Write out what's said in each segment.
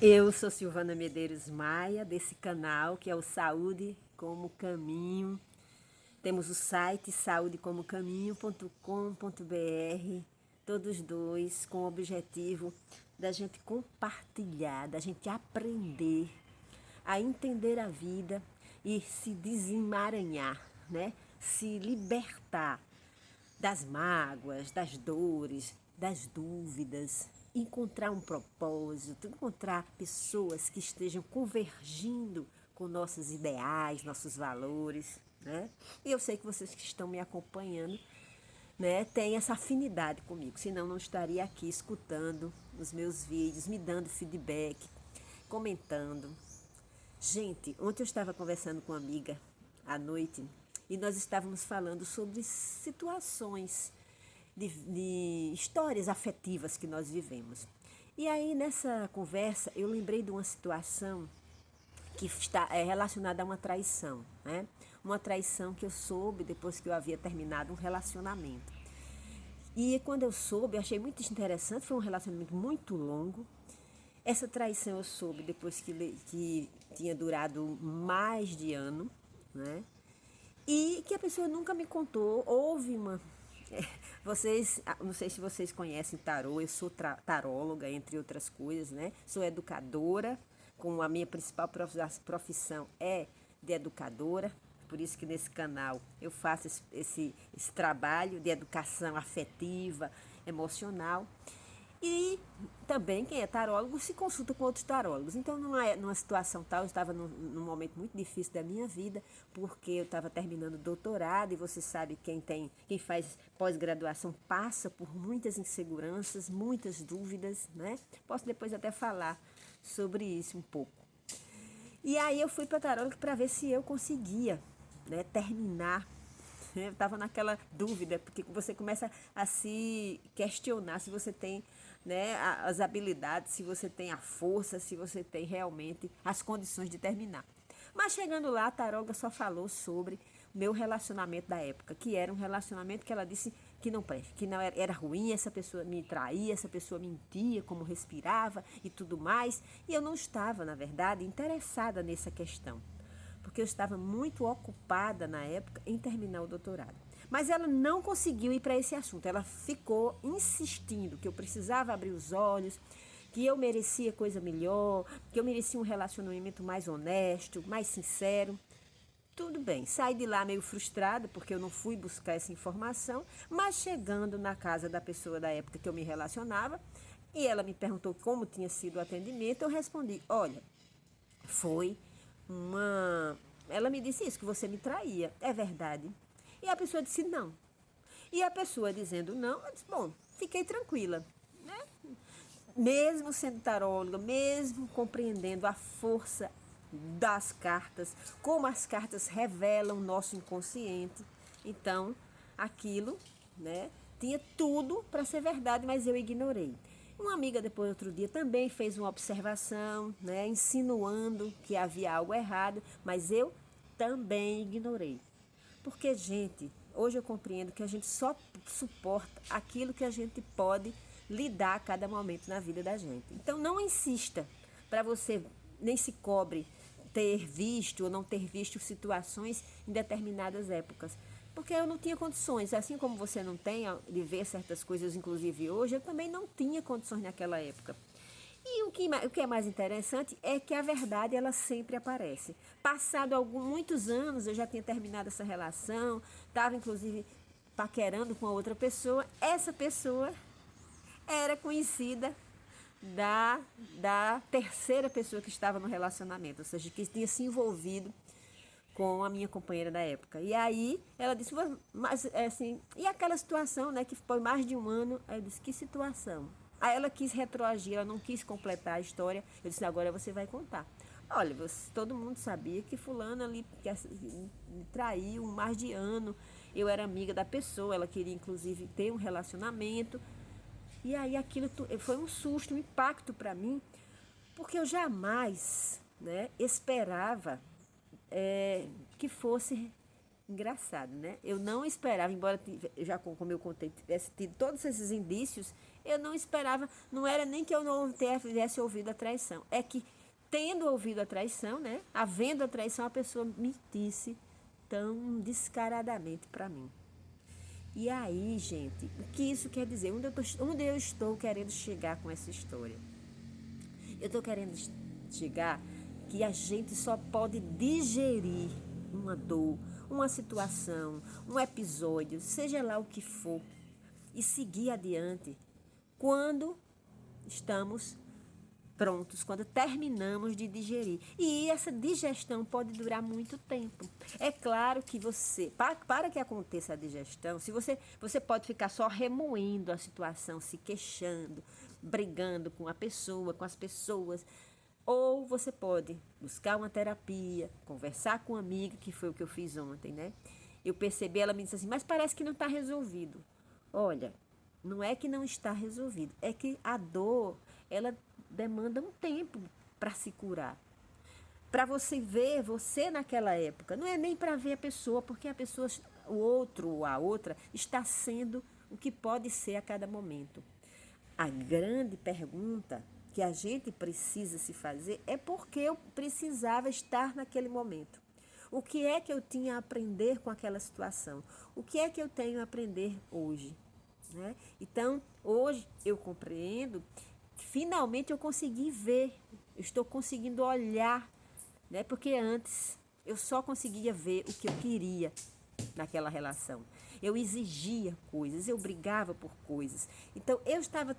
Eu sou Silvana Medeiros Maia, desse canal que é o Saúde como Caminho. Temos o site saudecomocaminho.com.br, todos dois com o objetivo da gente compartilhar, da gente aprender a entender a vida e se desemaranhar, né? Se libertar das mágoas, das dores, das dúvidas, encontrar um propósito, encontrar pessoas que estejam convergindo com nossos ideais, nossos valores, né? E eu sei que vocês que estão me acompanhando, né, têm essa afinidade comigo, senão não estaria aqui escutando os meus vídeos, me dando feedback, comentando. Gente, ontem eu estava conversando com uma amiga à noite e nós estávamos falando sobre situações de histórias afetivas que nós vivemos. E aí nessa conversa eu lembrei de uma situação que está relacionada a uma traição, né? Uma traição que eu soube depois que eu havia terminado um relacionamento. E quando eu soube, eu achei muito interessante, foi um relacionamento muito longo. Essa traição eu soube depois que tinha durado mais de ano, né? E que a pessoa nunca me contou. Houve uma. Vocês, não sei se vocês conhecem tarô, eu sou taróloga, entre outras coisas, né? Sou educadora, como a minha principal profissão é de educadora. Por isso que nesse canal eu faço esse trabalho de educação afetiva, emocional. E também quem é tarólogo se consulta com outros tarólogos. Então, numa situação tal, eu estava num momento muito difícil da minha vida, porque eu estava terminando o doutorado e você sabe quem faz pós-graduação passa por muitas inseguranças, muitas dúvidas, né? Posso depois até falar sobre isso um pouco. E aí eu fui para tarólogo para ver se eu conseguia, né, terminar. Eu estava naquela dúvida, porque você começa a se questionar se você tem, né, as habilidades, se você tem a força, se você tem realmente as condições de terminar. Mas chegando lá, a taróloga só falou sobre o meu relacionamento da época, que era um relacionamento que ela disse que não presta, que não era ruim, essa pessoa me traía, essa pessoa mentia, como respirava e tudo mais. E eu não estava, na verdade, interessada nessa questão, porque eu estava muito ocupada na época em terminar o doutorado. Mas ela não conseguiu ir para esse assunto, ela ficou insistindo que eu precisava abrir os olhos, que eu merecia coisa melhor, que eu merecia um relacionamento mais honesto, mais sincero. Tudo bem, saí de lá meio frustrada, porque eu não fui buscar essa informação, mas chegando na casa da pessoa da época que eu me relacionava, e ela me perguntou como tinha sido o atendimento, eu respondi, olha, foi uma... Ela me disse isso, que você me traía. É verdade? E a pessoa disse não. E a pessoa dizendo não, eu disse, bom, fiquei tranquila, né? Mesmo sendo taróloga, mesmo compreendendo a força das cartas, como as cartas revelam o nosso inconsciente. Então, aquilo, né, tinha tudo para ser verdade, mas eu ignorei. Uma amiga depois outro dia também fez uma observação, né, insinuando que havia algo errado, mas eu também ignorei. Porque, gente, hoje eu compreendo que a gente só suporta aquilo que a gente pode lidar a cada momento na vida da gente. Então, não insista para você, nem se cobre ter visto ou não ter visto situações em determinadas épocas. Porque eu não tinha condições, assim como você não tem de ver certas coisas, inclusive hoje, eu também não tinha condições naquela época. E o que é mais interessante é que a verdade ela sempre aparece. Passado muitos anos, eu já tinha terminado essa relação, estava inclusive paquerando com a outra pessoa. Essa pessoa era conhecida da terceira pessoa que estava no relacionamento, ou seja, que tinha se envolvido com a minha companheira da época. E aí ela disse, mas assim, e aquela situação, né, que foi mais de um ano? Aí eu disse, que situação? Aí ela quis retroagir, ela não quis completar a história. Eu disse, agora você vai contar. Olha, todo mundo sabia que fulana ali me traiu mais de ano. Eu era amiga da pessoa, ela queria inclusive ter um relacionamento. E aí aquilo foi um susto, um impacto para mim, porque eu jamais, né, esperava que fosse engraçado, né? Eu não esperava, embora já como eu contei, tivesse tido todos esses indícios, Eu não esperava, não era nem que eu não tivesse ouvido a traição. É que, tendo ouvido a traição, né? Havendo a traição, a pessoa mentisse tão descaradamente para mim. E aí, gente, o que isso quer dizer? Onde eu estou querendo chegar com essa história? Eu estou querendo chegar que a gente só pode digerir uma dor, uma situação, um episódio, seja lá o que for, e seguir adiante quando estamos prontos, quando terminamos de digerir. E essa digestão pode durar muito tempo. É claro que para que aconteça a digestão, se você pode ficar só remoendo a situação, se queixando, brigando com a pessoa, com as pessoas, ou você pode buscar uma terapia, conversar com uma amiga, que foi o que eu fiz ontem, né? Eu percebi, ela me disse assim, mas parece que não está resolvido. Olha, não é que não está resolvido, é que a dor, ela demanda um tempo para se curar. Para você ver você naquela época, não é nem para ver a pessoa, porque a pessoa, o outro ou a outra está sendo o que pode ser a cada momento. A grande pergunta que a gente precisa se fazer é por que eu precisava estar naquele momento. O que é que eu tinha a aprender com aquela situação? O que é que eu tenho a aprender hoje? Né? Então, hoje eu compreendo que finalmente eu consegui ver, eu estou conseguindo olhar, né? Porque antes eu só conseguia ver o que eu queria naquela relação. Eu exigia coisas, eu brigava por coisas. Então, eu estava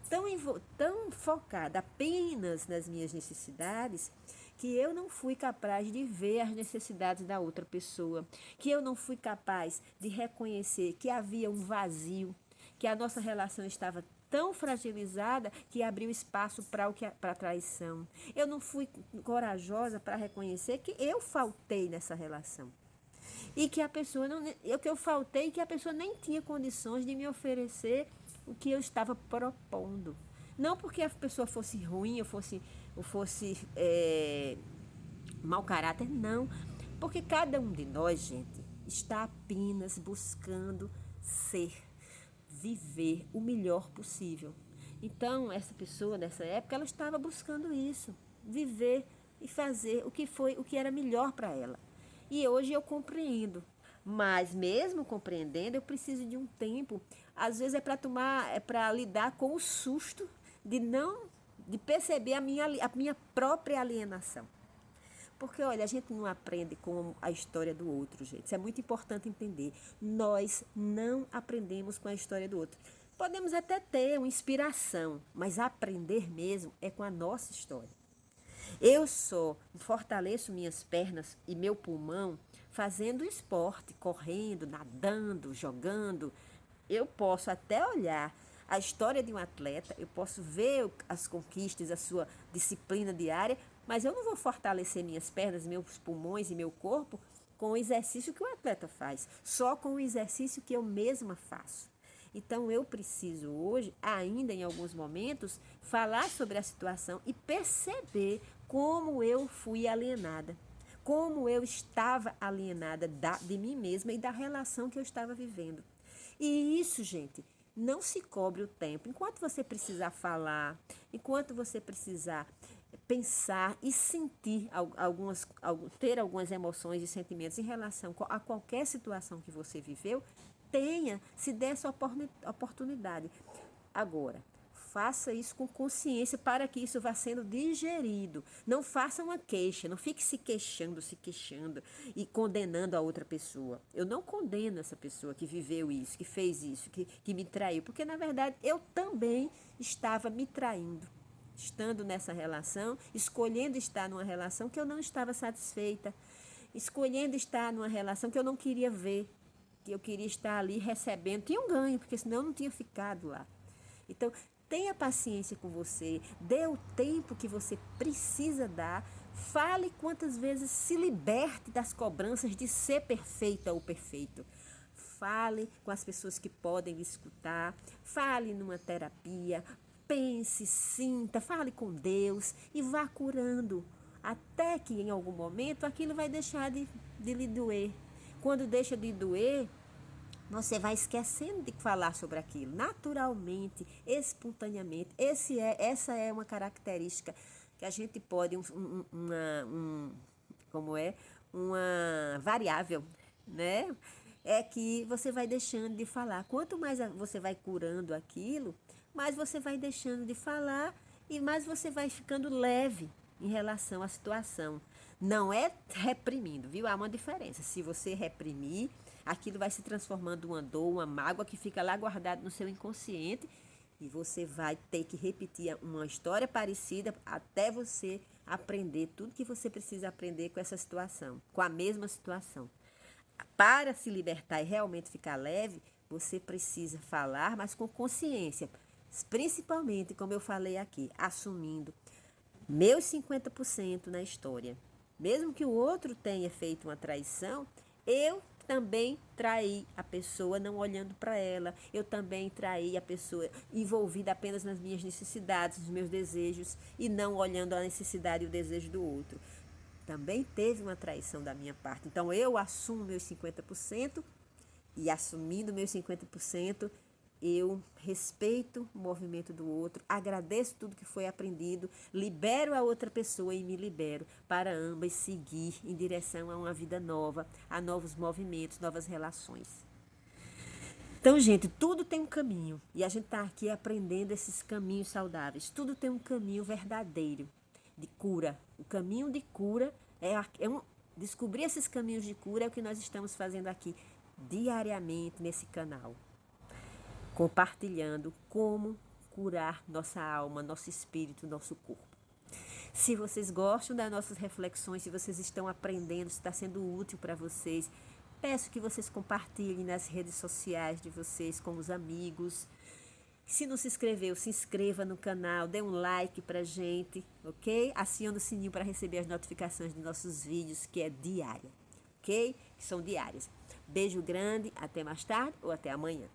tão focada apenas nas minhas necessidades que eu não fui capaz de ver as necessidades da outra pessoa, que eu não fui capaz de reconhecer que havia um vazio, que a nossa relação estava tão fragilizada que abriu espaço para a traição. Eu não fui corajosa para reconhecer que eu faltei nessa relação. E que a pessoa não, que eu faltei, que a pessoa nem tinha condições de me oferecer o que eu estava propondo. Não porque a pessoa fosse ruim, ou fosse mau caráter, não. Porque cada um de nós, gente, está apenas buscando ser, viver o melhor possível. Então, essa pessoa nessa época, ela estava buscando isso, viver e fazer o que era melhor para ela. E hoje eu compreendo. Mas mesmo compreendendo, eu preciso de um tempo. Às vezes é para lidar com o susto de perceber a minha própria alienação. Porque, olha, a gente não aprende com a história do outro, gente. Isso é muito importante entender. Nós não aprendemos com a história do outro. Podemos até ter uma inspiração, mas aprender mesmo é com a nossa história. Eu só fortaleço minhas pernas e meu pulmão fazendo esporte, correndo, nadando, jogando. Eu posso até olhar a história de um atleta, eu posso ver as conquistas, a sua disciplina diária, mas eu não vou fortalecer minhas pernas, meus pulmões e meu corpo com o exercício que o atleta faz, só com o exercício que eu mesma faço. Então, eu preciso hoje, ainda em alguns momentos, falar sobre a situação e perceber como eu fui alienada, como eu estava alienada de mim mesma e da relação que eu estava vivendo. E isso, gente, não se cobre o tempo. Enquanto você precisar falar, enquanto você precisar pensar e sentir ter algumas emoções e sentimentos em relação a qualquer situação que você viveu, se dê essa oportunidade. Agora, faça isso com consciência para que isso vá sendo digerido. Não faça uma queixa, não fique se queixando e condenando a outra pessoa. Eu não condeno essa pessoa que viveu isso, que fez isso, que me traiu, porque na verdade eu também estava me traindo. Estando nessa relação, escolhendo estar numa relação que eu não estava satisfeita, escolhendo estar numa relação que eu não queria ver, que eu queria estar ali recebendo, tinha um ganho, porque senão eu não tinha ficado lá. Então, tenha paciência com você, dê o tempo que você precisa dar, fale quantas vezes, se liberte das cobranças de ser perfeita ou perfeito. Fale com as pessoas que podem lhe escutar, fale numa terapia, pense, sinta, fale com Deus e vá curando, até que em algum momento aquilo vai deixar de lhe doer. Quando deixa de doer, você vai esquecendo de falar sobre aquilo, naturalmente, espontaneamente. Essa é uma característica que a gente pode, como é, uma variável, né? É que você vai deixando de falar. Quanto mais você vai curando aquilo, mais você vai deixando de falar e mais você vai ficando leve em relação à situação. Não é reprimindo, viu? Há uma diferença. Se você reprimir, aquilo vai se transformando uma dor, uma mágoa que fica lá guardada no seu inconsciente e você vai ter que repetir uma história parecida até você aprender tudo que você precisa aprender com essa situação, com a mesma situação. Para se libertar e realmente ficar leve, você precisa falar, mas com consciência. Principalmente, como eu falei aqui, assumindo meus 50% na história. Mesmo que o outro tenha feito uma traição, eu também traí a pessoa não olhando para ela. Eu também traí a pessoa envolvida apenas nas minhas necessidades, nos meus desejos e não olhando a necessidade e o desejo do outro. Também teve uma traição da minha parte. Então eu assumo meus 50% e assumindo meus 50%, eu respeito o movimento do outro, agradeço tudo que foi aprendido, libero a outra pessoa e me libero para ambas seguir em direção a uma vida nova, a novos movimentos, novas relações. Então, gente, tudo tem um caminho e a gente está aqui aprendendo esses caminhos saudáveis. Tudo tem um caminho verdadeiro de cura. O caminho de cura descobrir esses caminhos de cura é o que nós estamos fazendo aqui diariamente nesse canal. Compartilhando como curar nossa alma, nosso espírito, nosso corpo. Se vocês gostam das nossas reflexões, se vocês estão aprendendo, se está sendo útil para vocês, peço que vocês compartilhem nas redes sociais de vocês, com os amigos. Se não se inscreveu, se inscreva no canal, dê um like pra gente, ok? Acione o sininho para receber as notificações de nossos vídeos, que é diária, ok? Que são diárias. Beijo grande, até mais tarde ou até amanhã.